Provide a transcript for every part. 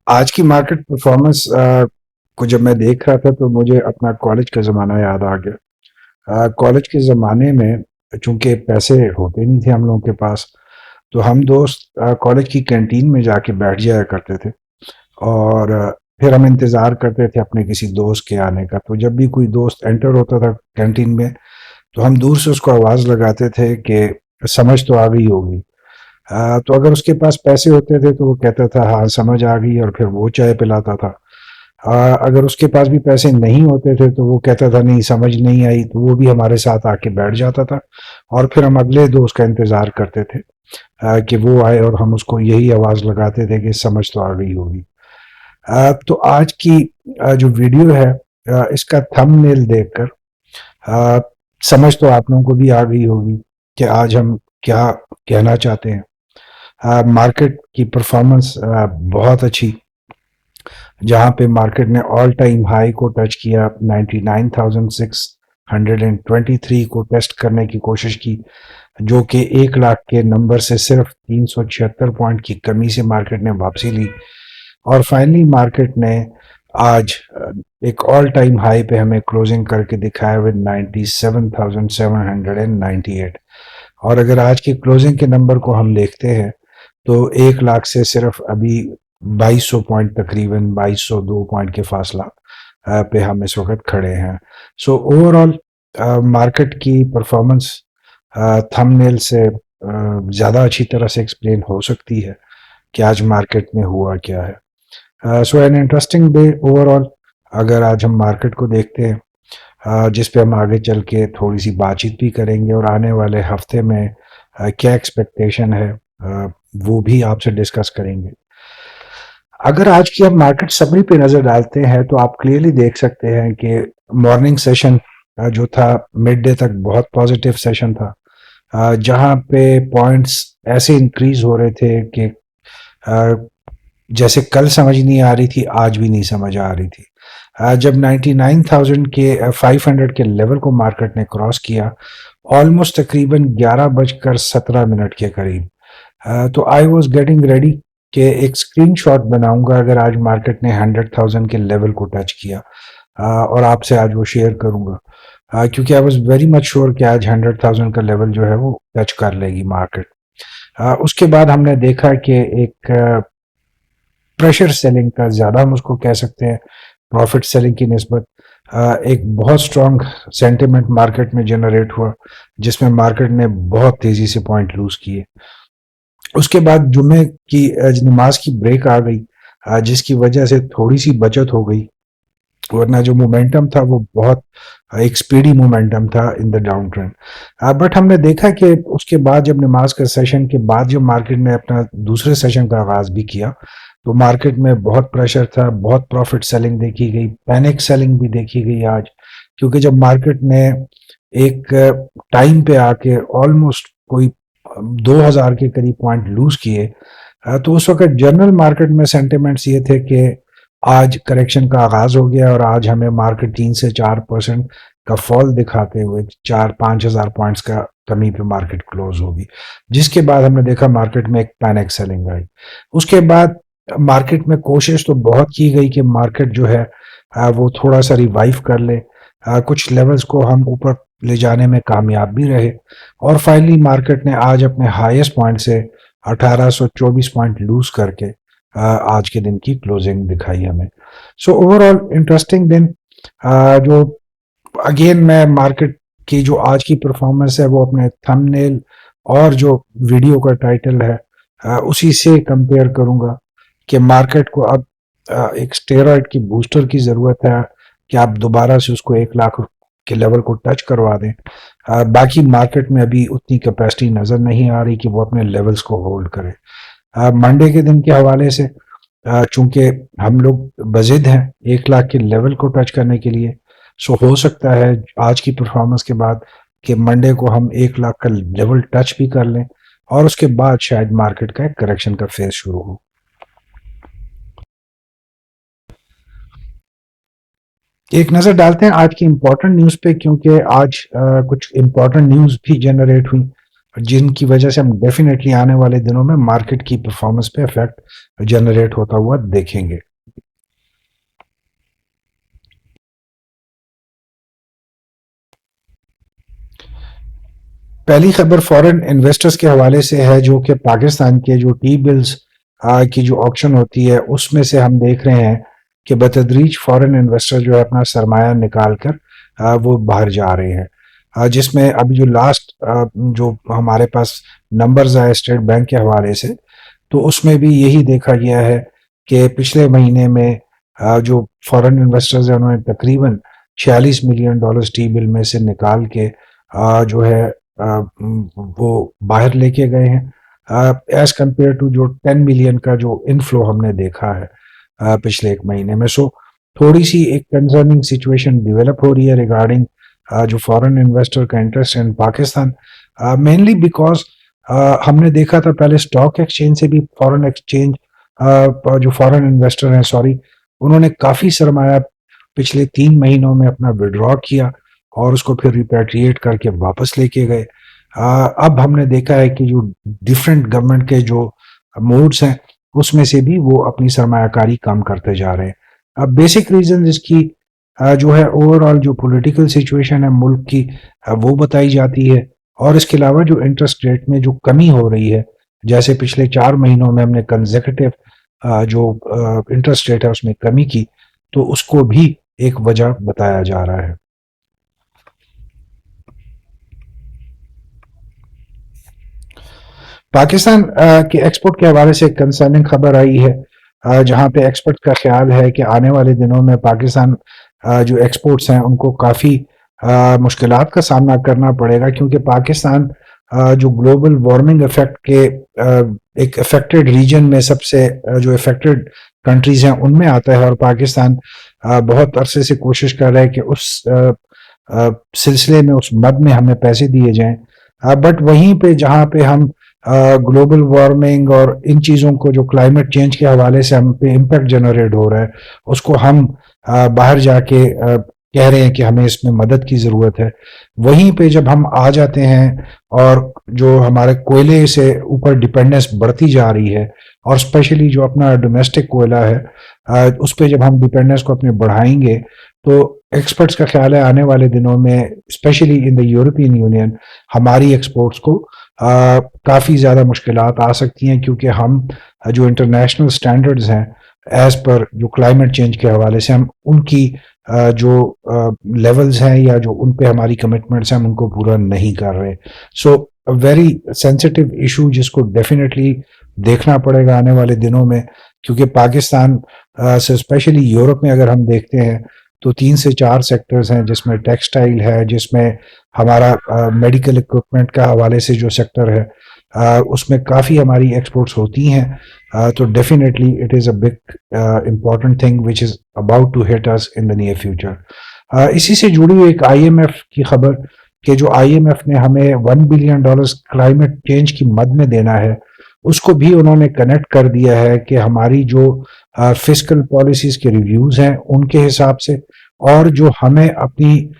आज की market performance को जब मैं देख रहा था तो मुझे अपना कॉलेज का ज़माना याद आ गया। कॉलेज के ज़माने में चूंकि पैसे होते नहीं थे हम लोगों के पास, तो हम दोस्त कॉलेज की कैंटीन में जाके बैठ जाया करते थे और फिर हम इंतज़ार करते थे अपने किसी दोस्त के आने का। तो जब भी कोई दोस्त एंटर होता था कैंटीन में, तो हम दूर से उसको आवाज़ लगाते थे कि समझ तो आ गई होगी। तो अगर उसके पास पैसे होते थे तो वो कहता था हाँ समझ आ गई, और फिर वो चाय पिलाता था। अगर उसके पास भी पैसे नहीं होते थे तो वो कहता था नहीं समझ नहीं आई, तो वो भी हमारे साथ आके बैठ जाता था और फिर हम अगले दोस्त का इंतज़ार करते थे कि वो आए और हम उसको यही आवाज़ लगाते थे कि समझ तो आ गई होगी। तो आज की जो वीडियो है, इसका थंबनेल देखकर अ, समझ तो आप लोगों को भी आ गई होगी कि आज हम क्या कहना चाहते हैं। मार्केट की परफॉर्मेंस बहुत अच्छी, जहां पे मार्केट ने ऑल टाइम हाई को टच किया, 99,623 को टेस्ट करने की कोशिश की, जो कि 1 लाख के नंबर से सिर्फ 376 पॉइंट की कमी से मार्केट ने वापसी ली। और फाइनली मार्केट ने आज एक ऑल टाइम हाई पे हमें क्लोजिंग करके दिखाया विद 97,798। और अगर आज की क्लोजिंग के नंबर को हम देखते हैं तो 1 लाख से सिर्फ अभी 2200 पॉइंट, तकरीबन 2202 पॉइंट के फासला पे हम इस वक्त खड़े हैं। सो ओवरऑल मार्केट की परफॉर्मेंस थंबनेल से ज़्यादा अच्छी तरह से एक्सप्लेन हो सकती है कि आज मार्केट में हुआ क्या है। सो एन इंटरेस्टिंग डे ओवरऑल। अगर आज हम मार्केट को देखते हैं, जिस पे हम आगे चल के थोड़ी सी बातचीत भी करेंगे और आने वाले हफ्ते में क्या एक्सपेक्टेशन है, वो भी आपसे डिस्कस करेंगे। अगर आज की हम मार्केट समरी पे नजर डालते हैं तो आप क्लियरली देख सकते हैं कि मॉर्निंग सेशन जो था मिड डे तक बहुत पॉजिटिव सेशन था, जहां पे पॉइंट्स ऐसे इंक्रीज हो रहे थे कि अ, जैसे कल समझ नहीं आ रही थी आज भी नहीं समझ आ रही थी। जब 99,000 के 500 के लेवल को मार्केट ने क्रॉस किया, ऑलमोस्ट तकरीबन 11 बजकर 17 मिनट के करीब, तो आई वॉज गेटिंग रेडी कि एक स्क्रीनशॉट बनाऊंगा अगर आज मार्केट ने 100,000 के लेवल को टच किया, और आपसे आज वो शेयर करूंगा, क्योंकि I was very much sure कि आज 100,000 का लेवल जो है वो टच कर लेगी मार्केट। उसके बाद हमने देखा कि एक प्रेशर सेलिंग का, ज़्यादा हम उसको कह सकते हैं प्रॉफिट सेलिंग की निस्बत, एक बहुत स्ट्रांग सेंटिमेंट मार्केट में जनरेट हुआ, जिसमें मार्केट ने बहुत तेज़ी से पॉइंट लूज किए। उसके बाद जुम्मे की नमाज की ब्रेक आ गई, जिसकी वजह से थोड़ी सी बचत हो गई, वरना जो मोमेंटम था वो बहुत एक स्पीडी मोमेंटम था in the down trend. But हमने देखा कि उसके बाद जब नमाज का सेशन के बाद जब मार्केट ने अपना दूसरे सेशन का आगाज भी किया, तो मार्केट में बहुत प्रेशर था, बहुत प्रॉफिट सेलिंग देखी गई, पैनिक सेलिंग भी देखी गई आज। क्योंकि जब मार्केट ने एक टाइम पे आके ऑलमोस्ट कोई 2,000 के करीब पॉइंट लूज किए, तो उस वक्त जनरल मार्केट में सेंटिमेंट्स ये थे कि आज करेक्शन का आगाज हो गया और आज हमें मार्केट 3 से 4% का फॉल दिखाते हुए 4-5 हज़ार पॉइंट्स का कमी पे मार्केट क्लोज होगी, जिसके बाद हमने देखा मार्केट में एक पैनिक सेलिंग आई। उसके बाद मार्केट में कोशिश तो बहुत की गई कि मार्केट जो है वो थोड़ा सा रिवाइव कर ले, कुछ लेवल्स को हम ऊपर ले जाने में कामयाब भी रहे, और फाइनली मार्केट ने आज अपने हाईएस्ट पॉइंट से 1824 पॉइंट लूज करके आज के दिन की क्लोजिंग दिखाई हमें। सो ओवरऑल इंटरेस्टिंग दिन। जो अगेन मैं मार्केट की जो आज की परफॉर्मेंस है वो अपने थंबनेल और जो वीडियो का टाइटल है उसी से कंपेयर करूंगा कि मार्केट को अब एक स्टेरॉइड की बूस्टर की जरूरत है कि आप दोबारा से उसको 1 लाख के लेवल को टच करवा दें। बाकी मार्केट में अभी उतनी कैपेसिटी नजर नहीं आ रही कि वो अपने लेवल्स को होल्ड करे। मंडे के दिन के हवाले से चूंकि हम लोग बजिद हैं 1 लाख के लेवल को टच करने के लिए, सो हो सकता है आज की परफॉर्मेंस के बाद कि मंडे को हम 1 लाख का लेवल टच भी कर लें और उसके बाद शायद मार्केट का एक करेक्शन का फेज शुरू हो। एक नज़र डालते हैं आज की इंपॉर्टेंट न्यूज़ पे, क्योंकि आज कुछ इंपॉर्टेंट न्यूज़ भी जनरेट हुई। जिनकी वजह से हम डेफिनेटली आने वाले दिनों में मार्केट की परफॉर्मेंस पे इफेक्ट जनरेट होता हुआ देखेंगे। पहली खबर फॉरेन इन्वेस्टर्स के हवाले से है, जो कि पाकिस्तान के जो टी बिल्स की जो ऑक्शन होती है उसमें से हम देख रहे हैं कि बतदरीज फॉरेन इन्वेस्टर जो है अपना सरमाया निकाल कर वो बाहर जा रहे हैं। जिसमें अभी जो लास्ट जो हमारे पास नंबर्स आए स्टेट बैंक के हवाले से, तो उसमें भी यही देखा गया है कि पिछले महीने में जो फॉरेन इन्वेस्टर्स हैं उन्होंने तकरीबन $46 मिलियन टी बिल में से निकाल के जो है वो बाहर लेके गए हैं, एज कंपेयर टू जो 10 मिलियन का जो इनफ्लो हमने देखा है पिछले एक महीने में। सो थोड़ी सी एक कंसर्निंग सिचुएशन डेवलप हो रही है रिगार्डिंग जो फॉरेन इन्वेस्टर का interest in Pakistan, mainly because हमने देखा था पहले स्टॉक एक्सचेंज से भी फॉरेन एक्सचेंज जो फॉरेन इन्वेस्टर हैं, सॉरी, उन्होंने काफ़ी सरमाया पिछले 3 महीनों में अपना विड्रॉ किया और उसको फिर रिपेट्रिएट करके वापस लेके गए। अब हमने देखा है कि जो डिफरेंट गवर्नमेंट के जो मोड्स हैं उसमें से भी वो अपनी सरमायाकारी कम करते जा रहे हैं। अब बेसिक रीजन इसकी जो है ओवरऑल जो पॉलिटिकल सिचुएशन है मुल्क की, वो बताई जाती है। और इसके अलावा जो इंटरेस्ट रेट में जो कमी हो रही है, जैसे पिछले 4 महीनों में हमने कंसेक्यूटिव जो इंटरेस्ट रेट है उसमें कमी की, तो उसको भी एक वजह बताया जा रहा है। पाकिस्तान के एक्सपोर्ट के हवाले से कंसर्निंग खबर आई है, जहां पे एक्सपर्ट का ख्याल है कि आने वाले दिनों में पाकिस्तान जो एक्सपोर्ट्स हैं उनको काफ़ी मुश्किलात का सामना करना पड़ेगा, क्योंकि पाकिस्तान जो ग्लोबल वार्मिंग इफेक्ट के एक अफेक्टेड रीजन में सबसे जो अफेक्टेड कंट्रीज हैं उनमें आता है। और पाकिस्तान बहुत अरसे से कोशिश कर रहा है कि उस सिलसिले में, उस मद में हमें पैसे दिए जाएं। बट वहीं पे जहाँ पे हम ग्लोबल वार्मिंग और इन चीज़ों को जो क्लाइमेट चेंज के हवाले से हम पे इम्पैक्ट जनरेट हो रहा है उसको हम बाहर जाके कह रहे हैं कि हमें इसमें मदद की ज़रूरत है। वहीं पे जब हम आ जाते हैं और जो हमारे कोयले से ऊपर डिपेंडेंस बढ़ती जा रही है, और स्पेशली जो अपना डोमेस्टिक कोयला है उस पर जब हम डिपेंडेंस को अपने बढ़ाएंगे, तो एक्सपर्ट्स का ख्याल है आने वाले दिनों में specially in the European union हमारी एक्सपोर्ट्स को काफ़ी ज़्यादा मुश्किलात आ सकती हैं, क्योंकि हम जो इंटरनेशनल स्टैंडर्ड्स हैं एज पर जो क्लाइमेट चेंज के हवाले से, हम उनकी जो लेवल्स हैं या जो उन पे हमारी कमिटमेंट्स हैं हम उनको पूरा नहीं कर रहे। सो वेरी सेंसिटिव इशू जिसको डेफिनेटली देखना पड़ेगा आने वाले दिनों में, क्योंकि पाकिस्तान से स्पेशली यूरोप में अगर हम देखते हैं तो 3 से 4 सेक्टर्स हैं, जिसमें टेक्सटाइल है, जिसमें हमारा मेडिकल इक्विपमेंट का हवाले से जो सेक्टर है उसमें काफ़ी हमारी एक्सपोर्ट्स होती हैं। तो definitely it is a big important thing which is about to hit us in the near future. इसी से जुड़ी हुई एक आईएमएफ की खबर कि जो आईएमएफ ने हमें $1 बिलियन क्लाइमेट चेंज की मद में देना है, उसको भी उन्होंने कनेक्ट कर दिया है कि हमारी जो फिस्कल पॉलिसीज़ के रिव्यूज़ हैं उनके हिसाब से, और जो हमें अपनी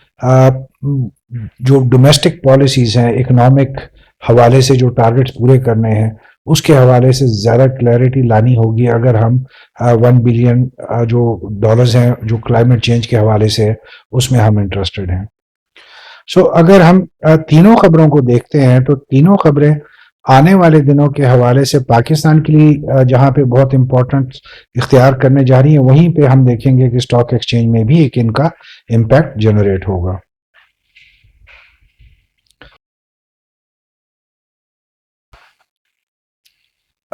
जो डोमेस्टिक पॉलिसीज़ हैं इकोनॉमिक हवाले से जो टारगेट्स पूरे करने हैं उसके हवाले से ज़्यादा क्लैरिटी लानी होगी, अगर हम 1 बिलियन जो डॉलर्स हैं जो क्लाइमेट चेंज के हवाले से है उसमें हम इंटरेस्टेड हैं। सो अगर हम तीनों खबरों को देखते हैं तो तीनों खबरें आने वाले दिनों के हवाले से पाकिस्तान के लिए जहां पे बहुत इंपॉर्टेंट इख्तियार करने जा रही हैं, वहीं पे हम देखेंगे कि स्टॉक एक्सचेंज में भी एक इनका इम्पैक्ट जनरेट होगा।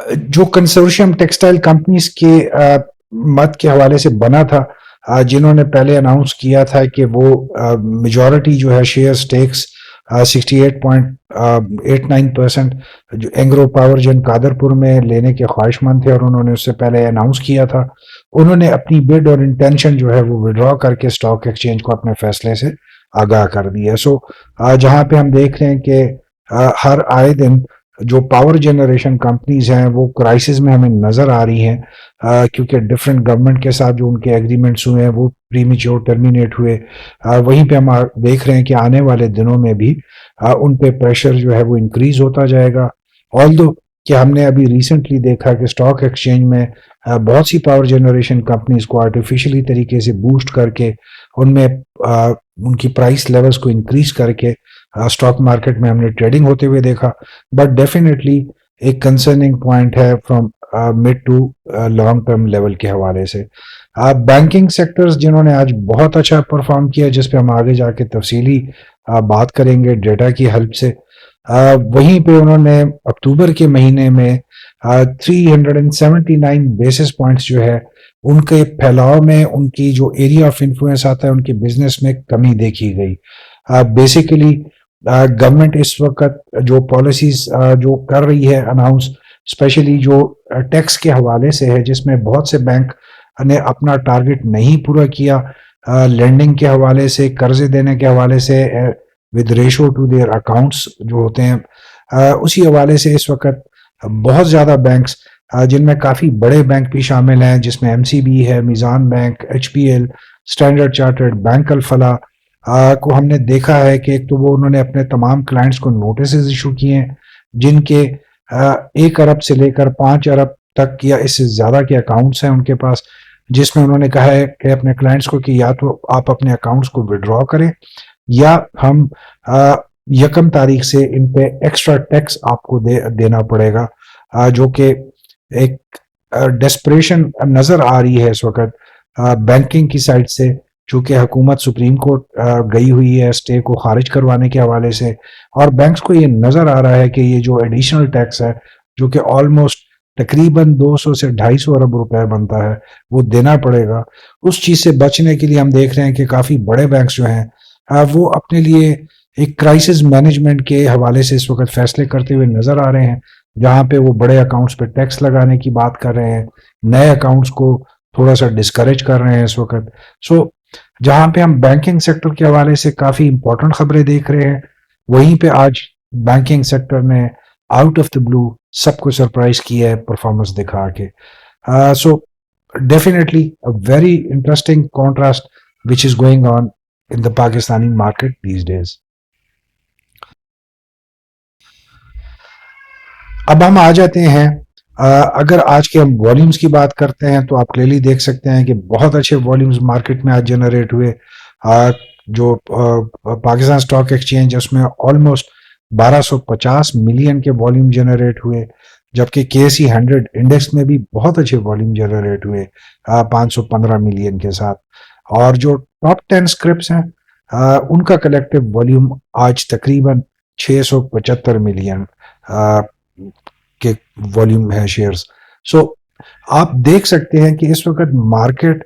जो कंसोर्शियम टेक्सटाइल कंपनीज के मत के हवाले से बना था, जिन्होंने पहले अनाउंस किया था कि वो मेजॉरिटी जो है शेयर स्टेक्स 68.89% जो एंग्रो पावर जन कादरपुर में लेने के ख्वाहिशमंद थे और उन्होंने उससे पहले अनाउंस किया था, उन्होंने अपनी बिड और इंटेंशन जो है वो विड्रॉ करके स्टॉक एक्सचेंज को अपने फैसले से आगाह कर दिया। सो जहां पे हम देख रहे हैं कि हर आए दिन जो पावर जनरेशन कंपनीज हैं वो क्राइसिस में हमें नज़र आ रही हैं, क्योंकि डिफरेंट गवर्नमेंट के साथ जो उनके एग्रीमेंट्स हुए हैं वो प्रीमेच्योर टर्मिनेट हुए, वहीं पे हम देख रहे हैं कि आने वाले दिनों में भी उन पे प्रेशर जो है वो इंक्रीज होता जाएगा। ऑल्दो कि हमने अभी रिसेंटली देखा कि स्टॉक एक्सचेंज में बहुत सी पावर जनरेशन कंपनीज को आर्टिफिशियली तरीके से बूस्ट करके उनमें उनकी प्राइस लेवल्स को इंक्रीज करके स्टॉक मार्केट में हमने ट्रेडिंग होते हुए देखा। बट डेफिनेटली एक कंसर्निंग पॉइंट है from mid to long term level के हवाले से। बैंकिंग सेक्टर्स जिन्होंने आज बहुत अच्छा परफॉर्म किया, जिस पे हम आगे जाके तफसीली बात करेंगे डेटा की हेल्प से। वहीं पे उन्होंने अक्टूबर के महीने में 379 बेसिस पॉइंट्स जो है उनके फैलाव में, उनकी जो एरिया ऑफ इन्फ्लुएंस आता है उनकी बिजनेस में कमी देखी गई। बेसिकली गवर्नमेंट इस वक्त जो पॉलिसीज जो कर रही है अनाउंस, स्पेशली जो टैक्स के हवाले से है, जिसमें बहुत से बैंक ने अपना टारगेट नहीं पूरा किया लेंडिंग के हवाले से, कर्जे देने के हवाले से with ratio to their accounts जो होते हैं, उसी हवाले से इस वक्त बहुत ज़्यादा बैंक्स जिनमें काफ़ी बड़े बैंक भी शामिल हैं, जिसमें एमसीबी है, Meezan bank, HPL, standard chartered, bank Alfalah को हमने देखा है कि एक तो वो उन्होंने अपने तमाम क्लाइंट्स को नोटिस इशू किए हैं जिनके 1 अरब से लेकर 5 अरब तक या इससे ज़्यादा के अकाउंट्स हैं उनके पास, जिसमें उन्होंने कहा है कि अपने क्लाइंट्स को कि या तो आप अपने अकाउंट्स को विड्रॉ करें या हम 1 तारीख से इन पे एक्स्ट्रा टैक्स आपको देना पड़ेगा, जो कि एक डेस्परेशन नज़र आ रही है इस वक्त बैंकिंग की साइड से, चूँकि हुकूमत सुप्रीम कोर्ट गई हुई है स्टे को खारिज करवाने के हवाले से, और बैंक्स को ये नज़र आ रहा है कि ये जो एडिशनल टैक्स है जो कि ऑलमोस्ट तकरीबन 200 से 250 अरब रुपए बनता है वो देना पड़ेगा। उस चीज़ से बचने के लिए हम देख रहे हैं कि काफ़ी बड़े बैंक्स जो हैं वो अपने लिए एक क्राइसिस मैनेजमेंट के हवाले से इस वक्त फैसले करते हुए नज़र आ रहे हैं, जहाँ पे वो बड़े अकाउंट्स पे टैक्स लगाने की बात कर रहे हैं, नए अकाउंट्स को थोड़ा सा डिस्करेज कर रहे हैं इस वक्त। सो जहाँ पे हम बैंकिंग सेक्टर के हवाले से काफ़ी इंपॉर्टेंट खबरें देख रहे हैं, वहीं पे आज बैंकिंग सेक्टर ने आउट ऑफ द ब्लू सबको सरप्राइज किया है परफॉर्मेंस दिखा के। So definitely a very interesting contrast which is going on in the Pakistani market these days. अब हम आ जाते हैं, अगर आज के हम वॉल्यूम्स की बात करते हैं तो आप क्लियरली देख सकते हैं कि बहुत अच्छे वॉल्यूम्स मार्केट में आज जनरेट हुए। जो पाकिस्तान स्टॉक एक्सचेंज उसमें ऑलमोस्ट 1250 मिलियन के वॉल्यूम जनरेट हुए, जबकि KSE 100 इंडेक्स में भी बहुत अच्छे वॉल्यूम जनरेट हुए 515 मिलियन के साथ। और जो टॉप 10 स्क्रिप्ट्स हैं उनका कलेक्टिव वॉल्यूम आज तकरीबन 675 मिलियन के वॉल्यूम है शेयर्स। सो आप देख सकते हैं कि इस वक्त मार्केट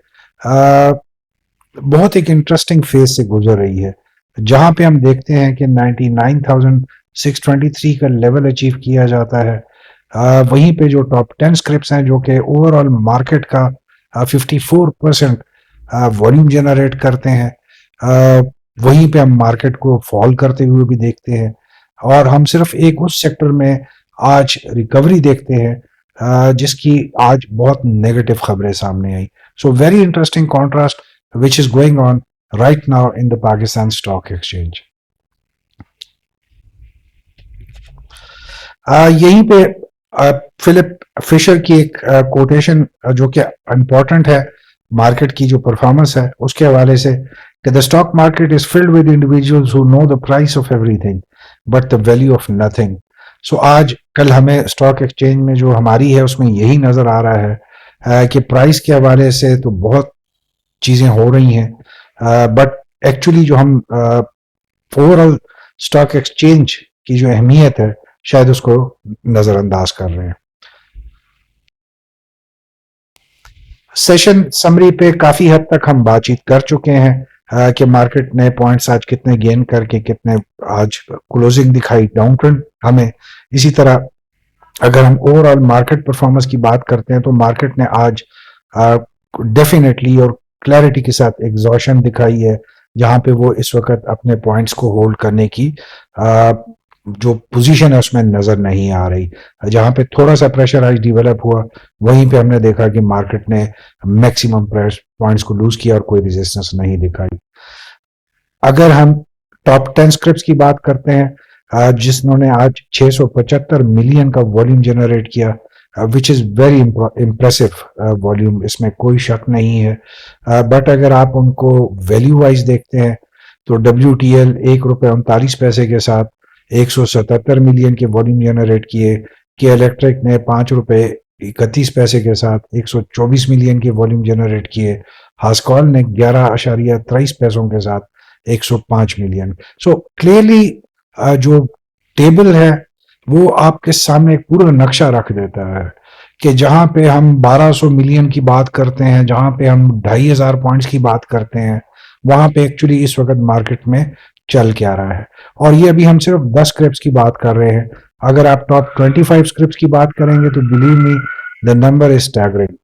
बहुत एक इंटरेस्टिंग फेज से गुजर रही है, जहां पे हम देखते हैं कि 99,623 का लेवल अचीव किया जाता है। वहीं पे जो टॉप 10 स्क्रिप्ट्स हैं जो कि ओवरऑल मार्केट का 54% वॉल्यूम जनरेट करते हैं, वहीं पे हम मार्केट को फॉल करते हुए भी देखते हैं। और हम सिर्फ एक उस सेक्टर में आज रिकवरी देखते हैं जिसकी आज बहुत नेगेटिव खबरें सामने आई। So very interesting contrast which is going on right now in the Pakistan Stock Exchange. यहीं पे फिलिप फिशर की एक कोटेशन जो कि इम्पोर्टेंट है मार्केट की जो परफॉर्मेंस है उसके हवाले से, कि the stock market is filled with individuals who know the price of everything but the value of nothing. So आज कल हमें स्टॉक एक्सचेंज में जो हमारी है उसमें यही नजर आ रहा है कि प्राइस के हवाले से तो बहुत चीजें हो रही हैं, बट एक्चुअली जो हम ओवरऑल स्टॉक एक्सचेंज की जो अहमियत है शायद उसको नजरअंदाज कर रहे हैं। सेशन समरी पे काफी हद तक हम बातचीत कर चुके हैं कि मार्केट ने पॉइंट्स आज कितने गेन करके कितने आज क्लोजिंग दिखाई डाउन ट्रेंड हमें। इसी तरह अगर हम ओवरऑल मार्केट परफॉर्मेंस की बात करते हैं तो मार्केट ने आज डेफिनेटली और क्लैरिटी के साथ एग्जॉशन दिखाई है, जहां पे वो इस वक्त अपने पॉइंट्स को होल्ड करने की जो पोजीशन है उसमें नजर नहीं आ रही। जहां पे थोड़ा सा प्रेशर आज डिवेलप हुआ, वहीं पे हमने देखा कि मार्केट ने मैक्सिमम पॉइंट्स को लूज किया और कोई रेजिस्टेंस नहीं दिखाई। अगर हम टॉप 10 स्क्रिप्ट्स की बात करते हैं, जिन्होंने आज 675 मिलियन का वॉल्यूम जनरेट किया, which is very impressive volume, इसमें कोई शक नहीं है। बट अगर आप उनको वैल्यू वाइज देखते हैं तो WTL 1 रुपये 39 पैसे के साथ 177 मिलियन के वॉल्यूम जनरेट किए। के इलेक्ट्रिक ने 5 रुपये 31 पैसे के साथ 124 मिलियन के वॉल्यूम जनरेट किए। हास्कॉल ने 11.23 पैसों के साथ 105 मिलियन। सो क्लियरली जो टेबल है वो आपके सामने एक पूरा नक्शा रख देता है कि जहां पे हम 1200 मिलियन की बात करते हैं, जहां पे हम 2500 पॉइंट्स की बात करते हैं, वहां पे एक्चुअली इस वक्त मार्केट में चल क्या रहा है। और ये अभी हम सिर्फ 10 स्क्रिप्ट्स की बात कर रहे हैं। अगर आप टॉप 25 स्क्रिप्ट्स की बात करेंगे तो believe me, the number is staggering.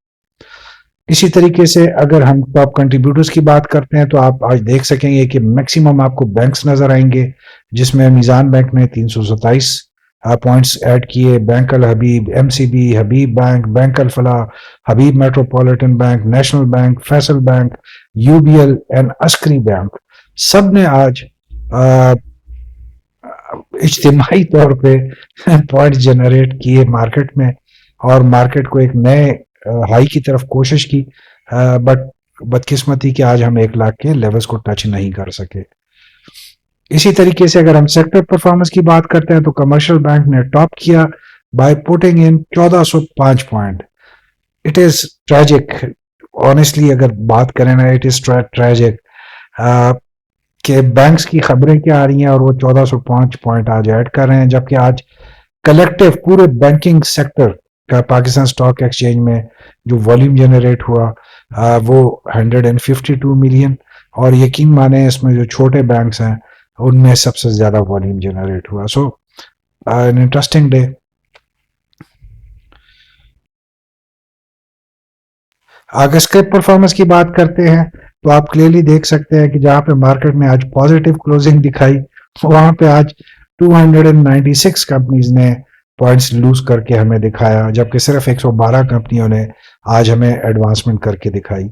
इसी तरीके से अगर हम टॉप कंट्रीब्यूटर्स की बात करते हैं तो आप आज देख सकेंगे कि मैक्सिमम आपको बैंक्स नजर आएंगे, जिसमें मीज़ान बैंक ने 327 पॉइंट्स ऐड किए। Bank Al Habib, MCB, Habib bank, bank Alfalah, Habib metropolitan bank, national bank, Faysal bank, UBL and Askari bank, सब ने आज इज्तिमाही तौर पे पॉइंट जनरेट किए मार्केट में, और मार्केट को एक नए हाई की तरफ कोशिश की। बट बदकिस्मती कि आज हम 1 लाख के लेवल्स को टच नहीं कर सके। इसी तरीके से अगर हम सेक्टर परफॉर्मेंस की बात करते हैं तो कमर्शियल बैंक ने टॉप किया by putting in 1405 point. It is tragic, honestly अगर बात करें ना, इट इज ट्रेजिक कि बैंक्स की खबरें क्या आ रही हैं और वो 1405 पॉइंट आज ऐड कर रहे हैं, जबकि आज कलेक्टिव पूरे बैंकिंग सेक्टर का पाकिस्तान स्टॉक एक्सचेंज में जो वॉल्यूम जनरेट हुआ वो 152 मिलियन, और यकीन माने इसमें जो छोटे बैंक्स हैं उनमें सबसे ज्यादा वॉल्यूम जनरेट हुआ। सो एन इंटरेस्टिंग डे। अगर स्क्रिप्ट परफॉर्मेंस की बात करते हैं तो आप क्लियरली देख सकते हैं कि जहां पे मार्केट ने आज पॉजिटिव क्लोजिंग दिखाई, वहां पे आज 296 कंपनीज ने पॉइंट्स लूज करके हमें दिखाया, जबकि सिर्फ 112 कंपनियों ने आज हमें एडवांसमेंट करके दिखाई।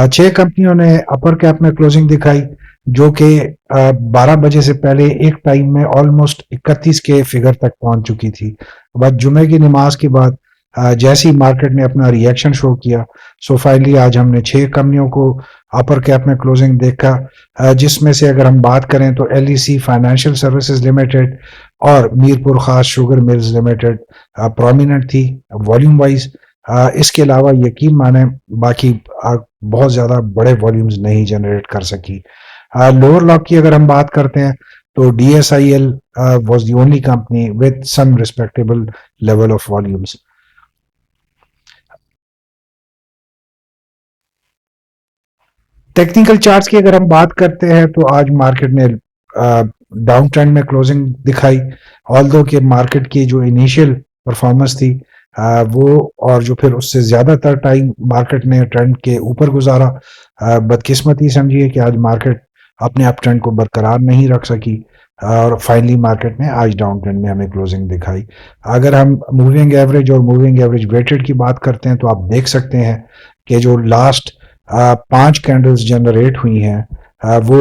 6 कंपनियों ने अपर कैप में क्लोजिंग दिखाई, जो कि 12 बजे से पहले एक टाइम में ऑलमोस्ट 31 के फिगर तक पहुंच चुकी थी। बट जुमे की नमाज के बाद जैसे ही मार्केट ने अपना रिएक्शन शो किया, सो फाइनली आज हमने 6 कंपनियों को अपर कैप में क्लोजिंग देखा, जिसमें से अगर हम बात करें तो LEC फाइनेंशियल सर्विसेज लिमिटेड और मीरपुर खास शुगर मिल्स लिमिटेड प्रोमिनेंट थी वॉल्यूम वाइज। इसके अलावा यकीन माने बाकी बहुत ज्यादा बड़े वॉल्यूम्स नहीं जनरेट कर सकी। लोअर लॉक की अगर हम बात करते हैं तो DSIL was the only company with some respectable level of volumes. Technical charts की अगर हम बात करते हैं तो आज मार्केट ने डाउन ट्रेंड में क्लोजिंग दिखाई, ऑल्दो कि मार्केट की जो इनिशियल परफॉर्मेंस थी वो और जो फिर उससे ज़्यादातर टाइम मार्केट ने ट्रेंड के ऊपर गुजारा। बदकिस्मती समझिए कि आज मार्केट अपने अप ट्रेंड को बरकरार नहीं रख सकी और फाइनली मार्केट ने आज डाउन ट्रेंड में हमें क्लोजिंग दिखाई। अगर हम मूविंग एवरेज और मूविंग एवरेज वेटेड की बात करते हैं तो आप देख सकते हैं कि जो लास्ट 5 कैंडल्स जनरेट हुई हैं वो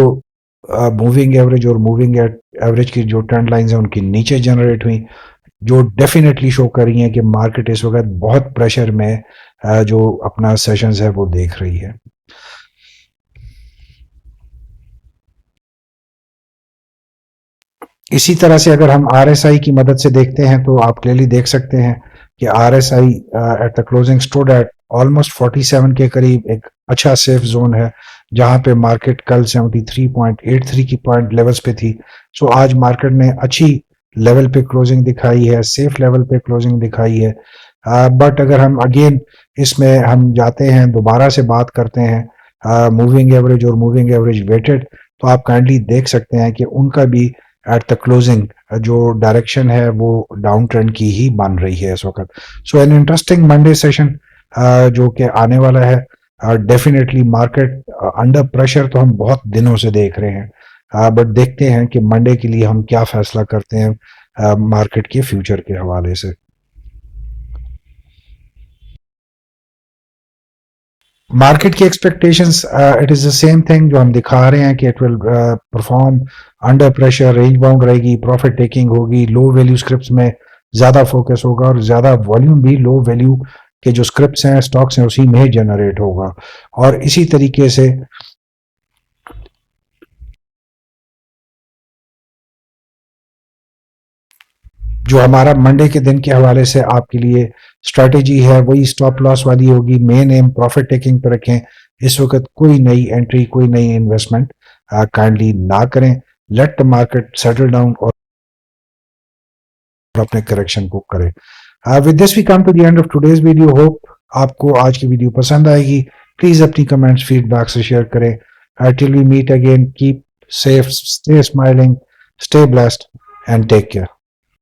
मूविंग एवरेज और मूविंग एवरेज की जो ट्रेंड लाइंस हैं उनकी नीचे जनरेट हुई, जो डेफिनेटली शो कर रही हैं कि मार्केट इस वक्त बहुत प्रेशर में जो अपना सेशंस है वो देख रही है। इसी तरह से अगर हम RSI की मदद से देखते हैं तो आप क्लियरली देख सकते हैं कि RSI at the closing stood at almost 47 के करीब, एक अच्छा सेफ जोन है जहां पे मार्केट कल 73.83 की पॉइंट लेवल्स पे थी। सो आज मार्केट ने अच्छी लेवल पे क्लोजिंग दिखाई है, सेफ लेवल पे क्लोजिंग दिखाई है। बट अगर हम अगेन इसमें हम जाते हैं, दोबारा से बात करते हैं मूविंग एवरेज और मूविंग एवरेज वेटेड, तो आप काइंडली देख सकते हैं कि उनका भी एट द क्लोजिंग जो डायरेक्शन है वो डाउन ट्रेंड की ही बन रही है इस वक्त। सो एन इंटरेस्टिंग मंडे सेशन जो कि आने वाला है। डेफिनेटली मार्केट अंडर प्रेशर तो हम बहुत दिनों से देख रहे हैं, बट देखते हैं कि मंडे के लिए हम क्या फैसला करते हैं। मार्केट के फ्यूचर के हवाले से। मार्केट की expectations it is the same thing जो हम दिखा रहे हैं कि it will perform under pressure, range bound रहेगी, प्रॉफिट टेकिंग होगी, लो वैल्यू स्क्रिप्ट्स में ज़्यादा फोकस होगा और ज़्यादा वॉल्यूम भी लो वैल्यू के जो स्क्रिप्ट्स हैं, स्टॉक्स हैं, उसी में जनरेट होगा। और इसी तरीके से जो हमारा मंडे के दिन के हवाले से आपके लिए स्ट्रेटेजी है वही स्टॉप लॉस वाली होगी। मेन एम प्रॉफिट टेकिंग पर रखें। इस वक्त कोई नई एंट्री, कोई नई इन्वेस्टमेंट काइंडली ना करें। Let the market settle down और अपने करेक्शन को करें। With this we come to the end of today's video. Hope आपको आज की वीडियो पसंद आएगी। प्लीज अपनी कमेंट्स, फीडबैक से शेयर करें। Till we meet again, keep safe, stay smiling, stay blessed and take care.